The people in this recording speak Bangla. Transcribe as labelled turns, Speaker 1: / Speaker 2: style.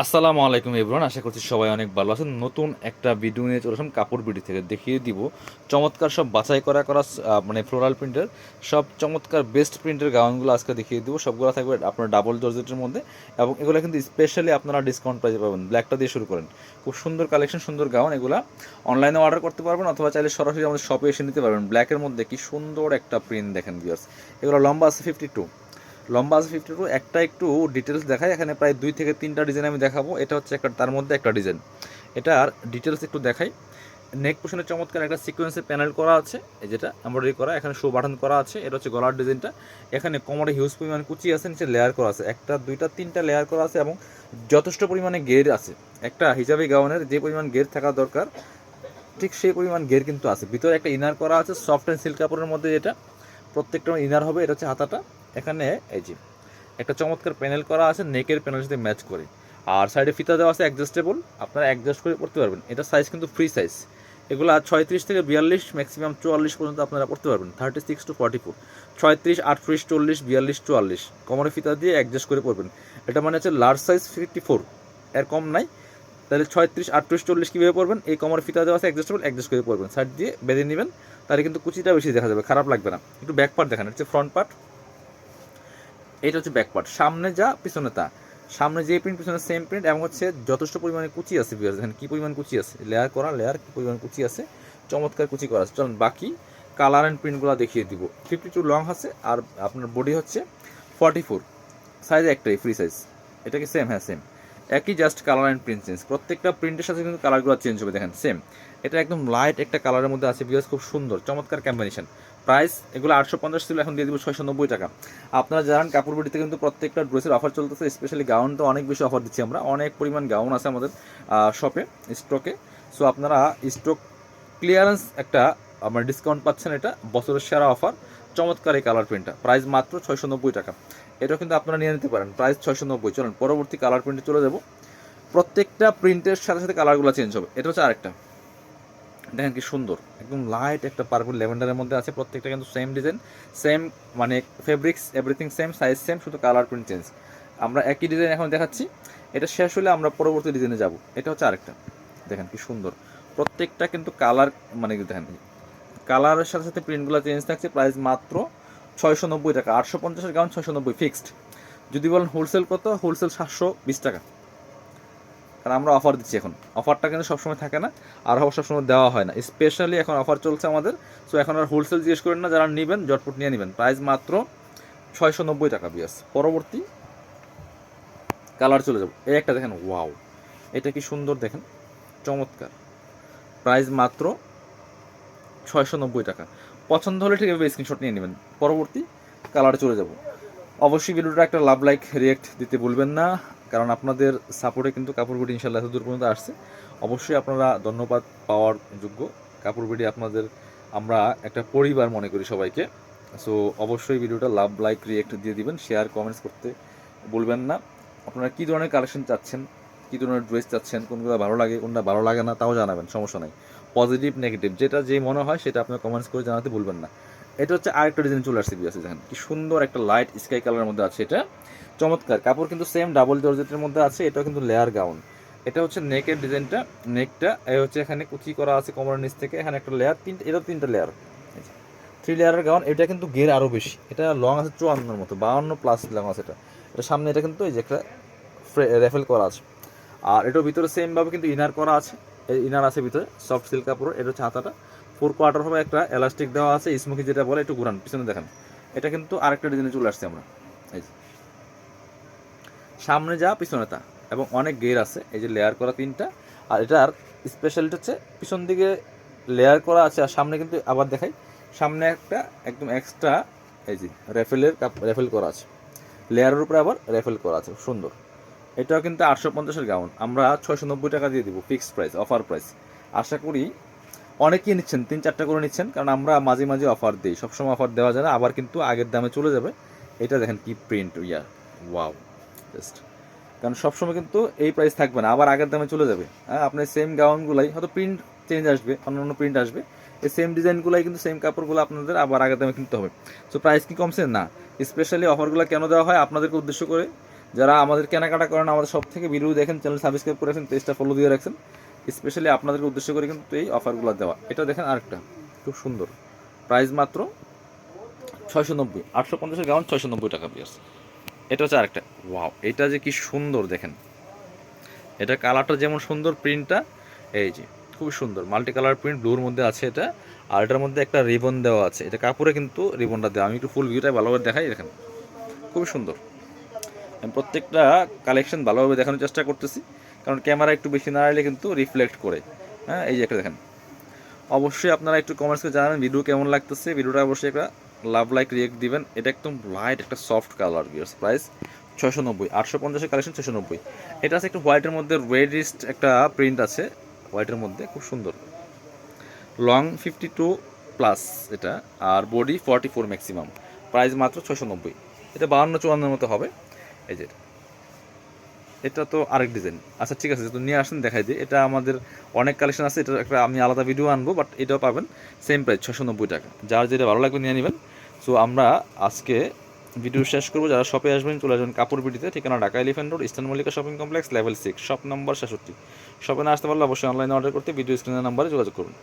Speaker 1: আসসালামু আলাইকুম এভরিওয়ান, আশা করছি সবাই অনেক ভালো আছেন। নতুন একটা ভিডিও নিয়ে চলে আসলাম কাপড় বিডি থেকে। দেখিয়ে দিব চমৎকার সব বাছাই করা করা মানে ফ্লোরাল প্রিন্টের সব চমৎকার বেস্ট প্রিন্টের গাউনগুলো আজকে দেখিয়ে দিব। সবগুলো থাকবে আপনার ডাবল জর্জেটের মধ্যে, এবং এগুলো কিন্তু স্পেশালি আপনারা ডিসকাউন্ট প্রাইসে পাবেন। ব্ল্যাকটা দিয়ে শুরু করেন, খুব সুন্দর কালেকশন, সুন্দর গাউন। এগুলো অনলাইনে অর্ডার করতে পারবেন অথবা চাইলে সরাসরি আমাদের শপে এসে নিতে পারবেন। ব্ল্যাকের মধ্যে কি সুন্দর একটা প্রিন্ট দেখেন ভিউয়ার্স। এগুলো লম্বা আছে 52, লম্বা আছে 52। একটা একটু ডিটেলস দেখায়, এখানে প্রায় 2 থেকে 3টা ডিজাইন আমি দেখাবো। এটা হচ্ছে একটা, তার মধ্যে একটা ডিজাইন। এটার ডিটেলস একটু দেখাই। নেক পোশনে চমৎকার একটা সিকোয়েন্সে প্যানেল করা আছে, এই যেটা এমব্রয়ডারি করা, এখানে শো বাটন করা আছে। এটা হচ্ছে গলার ডিজাইনটা। এখানে কোমরে হিউজ পরিমাণ কুচি আছে, নিচে লেয়ার করা আছে, একটা দুইটা তিনটা লেয়ার করা আছে, এবং যথেষ্ট পরিমাণে গের আছে। একটা হিজাবি গাউনের যে পরিমাণ গের থাকা দরকার ঠিক সেই পরিমাণ গের কিন্তু আছে। ভিতরে একটা ইনার করা আছে সফট অ্যান্ড সিল্ক কাপড়ের মধ্যে, যেটা প্রত্যেকটা ইনার হবে। এটা হচ্ছে হাতাটা। এখানে এই যে একটা চমৎকার প্যানেল করা আছে, নেকের প্যানেলের সাথে ম্যাচ করে। আর সাইডে ফিতা দেওয়া আছে অ্যাডজাস্টেবল, আপনারা অ্যাডজাস্ট করে পড়তে পারবেন। এটা সাইজ কিন্তু ফ্রি সাইজ। এগুলো 36 থেকে 42, ম্যাক্সিমাম 44 পর্যন্ত আপনারা পড়তে পারবেন। 36 to 44, 36, 38, 40, 42, 44 কোমরে ফিতা দিয়ে অ্যাডজাস্ট করে পড়বেন। এটা মানে হচ্ছে লার্জ সাইজ 54, এর কম নাই। তাহলে 36, 38, 40 কীভাবে পড়বেন? এই কোমরে ফিতা দেওয়া আছে অ্যাডজাস্টেবল, অ্যাডজাস্ট করে পড়বেন। সাইড দিয়ে বেঁধে নেবেন, তাহলে কিন্তু কুচিটা বেশি দেখা যাবে, খারাপ লাগবে না। একটু ব্যাক পার্ট দেখান, হচ্ছে ফ্রন্ট পার্ট। এটা হচ্ছে ব্যাক পার্ট। সামনে যা পিছনে তা, সামনে যে প্রিন্ট পিছনে সেম প্রিন্ট, এবং হচ্ছে যথেষ্ট পরিমাণে কুচি আছে। দেখেন কী পরিমাণ কুচি আছে, লেয়ার করা লেয়ার, কী পরিমাণ কুচি আছে, চমৎকার কুচি করা আছে। চলুন বাকি কালার অ্যান্ড প্রিন্টগুলো দেখিয়ে দিব। 52 লং আছে, আর আপনার বডি হচ্ছে 44, সাইজ একটাই ফ্রি সাইজ। এটা কি সেম? হ্যাঁ সেম, একই, just colour and print change. প্রত্যেকটা প্রিন্টের সাথে কিন্তু কালারগুলো চেঞ্জ হবে, দেখেন সেম। এটা একদম লাইট একটা কালারের মধ্যে আছে বিকজ খুব সুন্দর চমৎকার কম্বিনেশন। প্রাইস এগুলো 850 ছিল, এখন দিয়ে দিব 690 টাকা। আপনারা জানেন কাপড় বিডিতে কিন্তু প্রত্যেকটা ড্রেসের অফার চলতেছে, স্পেশালি গাউন তো অনেক বেশি অফার দিচ্ছি আমরা। অনেক পরিমাণ গাউন আছে আমাদের শপে স্টকে। সো আপনারা স্টক ক্লিয়ারেন্স একটা আমার ডিসকাউন্ট পাচ্ছেন। এটা বছরের সেরা অফার, চমৎকার এই কালার প্রিন্টটা, প্রাইস মাত্র 690 টাকা। এটাও কিন্তু আপনারা নিয়ে নিতে পারেন, প্রাইস 690। চলেন পরবর্তী কালার প্রিন্টে চলে যাব। প্রত্যেকটা প্রিন্টের সাথে সাথে কালারগুলো চেঞ্জ হবে। এটা হচ্ছে আরেকটা, দেখেন কি সুন্দর, একদম লাইট একটা পার্পল ল্যাভেন্ডারের মধ্যে আছে। প্রত্যেকটা কিন্তু সেম ডিজাইন, সেম মানে fabrics everything same, size same, শুধু কালার প্রিন্ট চেঞ্জ। আমরা একই ডিজাইন এখন দেখাচ্ছি, এটা শেষ হলে আমরা পরবর্তী ডিজাইনে যাব। এটা হচ্ছে আরেকটা, দেখেন কি সুন্দর। প্রত্যেকটা কিন্তু কালার মানে দেখেন কালারের সাথে সাথে প্রিন্টগুলো চেঞ্জ থাকছে। প্রাইস মাত্র 690 টাকা। 850-এর গাউন 690 ফিক্সড। যদি বলেন হোলসেল কত, হোলসেল 720 টাকা, কারণ আমরা অফার দিচ্ছি এখন। অফারটা কিন্তু সবসময় থাকে না, আর অফার সবসময় দেওয়া হয় না, স্পেশালি এখন অফার চলছে আমাদের। সো এখন আর হোলসেল জিজ্ঞেস করেন না, যারা নেবেন জটপট নিয়ে নেবেন। প্রাইস মাত্র 690 টাকা বিয়াস। পরবর্তী কালার চলে যাব। এই একটা দেখেন, ওয়াও, এটা কি সুন্দর দেখেন, চমৎকার। প্রাইস মাত্র 690 টাকা। পছন্দ হলে ঠিক এভাবে স্ক্রিনশট নিয়ে নেবেন। পরবর্তী কালারে চলে যাব। অবশ্যই ভিডিওটা একটা লাভ লাইক রিয়েক্ট দিতে ভুলবেন না, কারণ আপনাদের সাপোর্টে কিন্তু কাপড় বিডি ইনশাল্লাহ এত দূর পর্যন্ত আসছে। অবশ্যই আপনারা ধন্যবাদ পাওয়ার যোগ্য। কাপড় বিডি আপনাদের আমরা একটা পরিবার মনে করি সবাইকে। সো অবশ্যই ভিডিওটা লাভ লাইক রিয়েক্ট দিয়ে দিবেন, শেয়ার কমেন্টস করতে ভুলবেন না। আপনারা কী ধরনের কালেকশন চাচ্ছেন, কী ধরনের ড্রেস চাচ্ছেন, কোনগুলো ভালো লাগে কোনটা ভালো লাগে না তাও জানাবেন, সমস্যা নাই। পজিটিভ নেগেটিভ যেটা যেই মনে হয় সেটা আপনারা কমেন্টস করে জানাতে ভুলবেন না। এটা হচ্ছে আরেকটা ডিজাইন চলে আসছে বিয়াসে, দেখেন কি সুন্দর একটা লাইট স্কাই কালারের মধ্যে আছে। এটা চমৎকার, কাপড় কিন্তু সেম ডাবল জর্জেটের মধ্যে আছে। এটাও কিন্তু লেয়ার গাউন। এটা হচ্ছে নেকের ডিজাইনটা, নেকটা এই হচ্ছে এখানে কুচি করা আছে কোমরের নিচ থেকে, এখানে একটা লেয়ার, এটা 3টা লেয়ার, 3 লেয়ারের গাউন। এটা কিন্তু গের আরও বেশি, এটা লং আছে 54-এর মতো, 52+ লং আছে। এটা সামনে এটা কিন্তু এই যে একটা রেফেল করা আছে। আর এটার ভিতরে সেমভাবে কিন্তু ইনার করা আছে, ইনার আছে ভিতরে সফট সিল্ক কাপড়। এটা হচ্ছে হাতাটা 4 কোয়ার্টার হবে, একটা এলাস্টিক দেওয়া আছে, স্মোকি যেটা বলে। একটু ঘুরান পিছনে দেখেন, এটা কিন্তু আরেকটা ডিজাইনে চলে আসছে আমরা। এই যে সামনে যা পিছনে তা, এবং অনেক গের আছে, এই যে লেয়ার করা 3টা। আর এটার স্পেশালিটি হচ্ছে পিছন দিকে লেয়ার করা আছে, আর সামনে কিন্তু আবার দেখাই, সামনে একটা একদম এক্সট্রা এই যে রেফেল করা আছে, লেয়ারের উপরে আবার রেফেল করা আছে, সুন্দর। এটাও কিন্তু 850-এর গাউন, আমরা 690 টাকা দিয়ে দিব, ফিক্সড প্রাইস, অফার প্রাইস। আশা করি অনেকেই নিচ্ছেন, 3-4টা করে নিচ্ছেন, কারণ আমরা মাঝে মাঝে অফার দিই, সবসময় অফার দেওয়া যায় না, আবার কিন্তু আগের দামে চলে যাবে। এটা দেখেন কি প্রিন্ট, ইয়া ওয়াও, জাস্ট, কারণ সবসময় কিন্তু এই প্রাইস থাকবে না, আবার আগের দামে চলে যাবে। হ্যাঁ, আপনার সেম গাউনগুলাই হয়তো প্রিন্ট চেঞ্জ আসবে, অন্য প্রিন্ট আসবে, এই সেম ডিজাইনগুলাই কিন্তু সেম কাপড়গুলো আপনাদের আবার আগের দামে কিনতে হবে। সো প্রাইস কি কমছে না, স্পেশালি অফারগুলো কেন দেওয়া হয় আপনাদেরকে উদ্দেশ্য করে, যারা আমাদের কেনাকাটা করেন, আমাদের সব থেকে ভিডিও দেখেন, চ্যানেল সাবস্ক্রাইব করেছেন, পেজটা ফলো দিয়ে রাখছেন, স্পেশালি আপনাদেরকে উদ্দেশ্য করে কিন্তু এই অফারগুলো দেওয়া। এটা দেখেন আরেকটা খুব সুন্দর, প্রাইস মাত্র 690, 850 গাউন 690 টাকা পিয়ার্স। এটা হচ্ছে আরেকটা, ওয়াও এটা যে কি সুন্দর দেখেন, এটা কালারটা যেমন সুন্দর, প্রিন্টটা এই যে খুবই সুন্দর মাল্টি কালার প্রিন্ট, ব্লুর মধ্যে আছে এটা। আর এটার মধ্যে একটা রিবন দেওয়া আছে, এটা কাপড়ে কিন্তু রিবনটা দেওয়া। আমি একটু ফুল ভিউটা ভালোভাবে দেখাই, দেখেন খুবই সুন্দর। আমি প্রত্যেকটা কালেকশন ভালোভাবে দেখানোর চেষ্টা করতেছি, কারণ ক্যামেরা একটু বেশি নাড়ালে কিন্তু রিফ্লেক্ট করে। হ্যাঁ, এই যে একটা দেখেন। অবশ্যই আপনারা একটু কমেন্টস করে জানাবেন ভিডিও কেমন লাগতেছে। ভিডিওটা অবশ্যই একটা লাভ লাইক রিয়েক্ট দিবেন। এটা একদম লাইট একটা সফট কালার বিয়ার্স, প্রাইস 690, 850 কালেকশন 690। এটা আছে একটু হোয়াইটের মধ্যে, রেডিস্ট একটা প্রিন্ট আছে হোয়াইটের মধ্যে, খুব সুন্দর। লং 52 প্লাস এটা, আর বডি 44 ম্যাক্সিমাম, প্রাইস মাত্র 690। এটা 52-54 মতো হবে। এই যে এটা তো আরেক ডিজাইন। আচ্ছা ঠিক আছে, তো নিয়ে আসেন দেখাই দিই। এটা আমাদের অনেক কালেকশন আছে, এটা একটা আমি আলাদা ভিডিও আনবো, বাট এটাও পাবেন সেম প্রাইস 690 টাকা। যার যেটা ভালো লাগবে নিয়ে নেবেন। সো আমরা আজকে ভিডিও শেষ করবো। যারা শপে আসবেন চলে আসবেন কাপড় বিডিতে, ঠিকানা Dhaka elephant road, eastern Mallika shopping complex, level 6, shop number 66। শপে না আসতে পারলে অবশ্যই অনলাইনে অর্ডার করতে ভিডিও স্ক্রিনের নাম্বারে যোগাযোগ করুন।